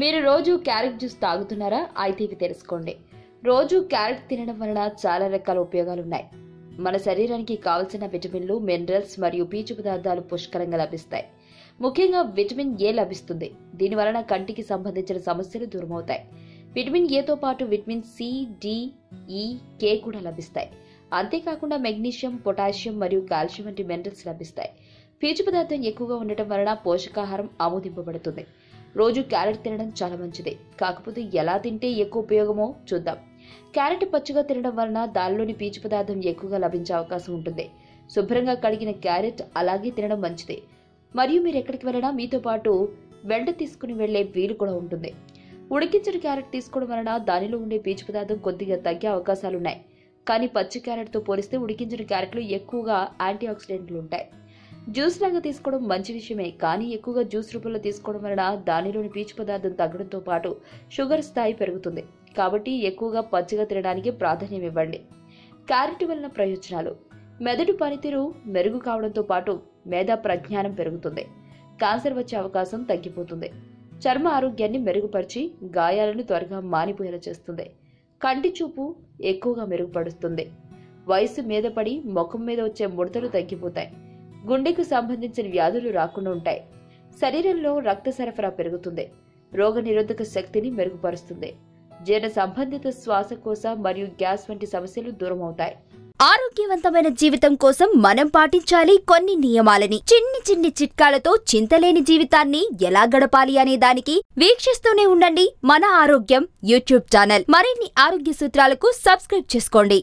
మీరు రోజు carrot juice తాగుతున్నారా? అయితే ఇవి తెలుసుకోండి. రోజు క్యారెట్ తినడం వలన చాలా రకాల ఉపయోగాలు ఉన్నాయి. మన శరీరానికి కావలసిన విటమిన్లు, మినరల్స్ మరియు పీచు పదార్థాలు పుష్కలంగా లభిస్తాయి. ముఖ్యంగా విటమిన్ ఏ లభిస్తుంది. దీని వలన కంటికి సంబంధించిన సమస్యలు దూరమవుతాయి. విటమిన్ ఏతో పాటు విటమిన్ సి, డి, ఈ, కే కూడా లభిస్తాయి. అంతేకాకుండా మెగ్నీషియం, పొటాషియం మరియు కాల్షియం వంటి మినరల్స్ లభిస్తాయి. పీచు పదార్థం ఎక్కువగా ఉండటం వలన పోషకాహారం ఆమోదింపబడుతుంది. రోజు క్యారెట్ తినడం చాలా మంచిది. కాకపోతే ఎలా తింటే ఎక్కువ ఉపయోగమో చూద్దాం. క్యారెట్ పచ్చిగా తినడం వలన దానిలోని పీచు పదార్థం ఎక్కువగా లభించే అవకాశం ఉంటుంది. శుభ్రంగా కడిగిన క్యారెట్ అలాగే తినడం మంచిది. మరియు మీరు ఎక్కడికి వెళ్ళినా మీతో పాటు వెంట తీసుకుని వెళ్లే వీలు కూడా ఉంటుంది. ఉడికించిన క్యారెట్ తీసుకోవడం వలన దానిలో ఉండే పీచు పదార్థం కొద్దిగా తగ్గే అవకాశాలున్నాయి. కానీ పచ్చి క్యారెట్తో పోలిస్తే ఉడికించిన క్యారెట్లో ఎక్కువగా యాంటీ ఆక్సిడెంట్లు ఉంటాయి. జ్యూస్ లాగా తీసుకోవడం మంచి విషయమే, కానీ ఎక్కువగా జ్యూస్ రూపంలో తీసుకోవడం వలన దానిలోని పీచు పదార్థం తగ్గడంతో పాటు షుగర్ స్థాయి పెరుగుతుంది. కాబట్టి ఎక్కువగా పచ్చిగా తినడానికి ప్రాధాన్యం ఇవ్వండి. క్యారెట్ వలన ప్రయోజనాలు: మెదడు పనితీరు మెరుగు కావడంతో పాటు మేధా ప్రజ్ఞానం పెరుగుతుంది. క్యాన్సర్ వచ్చే అవకాశం తగ్గిపోతుంది. చర్మ ఆరోగ్యాన్ని మెరుగుపరిచి గాయాలను త్వరగా మానిపోయేలా చేస్తుంది. కంటి చూపు ఎక్కువగా మెరుగుపడుతుంది. వయసు మీద పడి ముఖం మీద వచ్చే ముడతలు తగ్గిపోతాయి. గుండెకు సంబంధించిన వ్యాధులు రాకుండా ఉంటాయి. శరీరంలో రక్త సరఫరా పెరుగుతుంది. రోగ నిరోధక శక్తిని మెరుగుపరుస్తుంది. జీర్ణ సంబంధిత శ్వాసకోశ మరియు గ్యాస్ వంటి సమస్యలు దూరం అవుతాయి. ఆరోగ్యవంతమైన జీవితం కోసం మనం పాటించాలి కొన్ని నియమాలని. చిన్ని చిన్ని చిట్కాలతో చింతలేని జీవితాన్ని ఎలా గడపాలి అనే దానికి వీక్షిస్తూనే ఉండండి మన ఆరోగ్యం యూట్యూబ్ ఛానల్. మరిన్ని ఆరోగ్య సూత్రాలకు సబ్స్క్రైబ్ చేసుకోండి.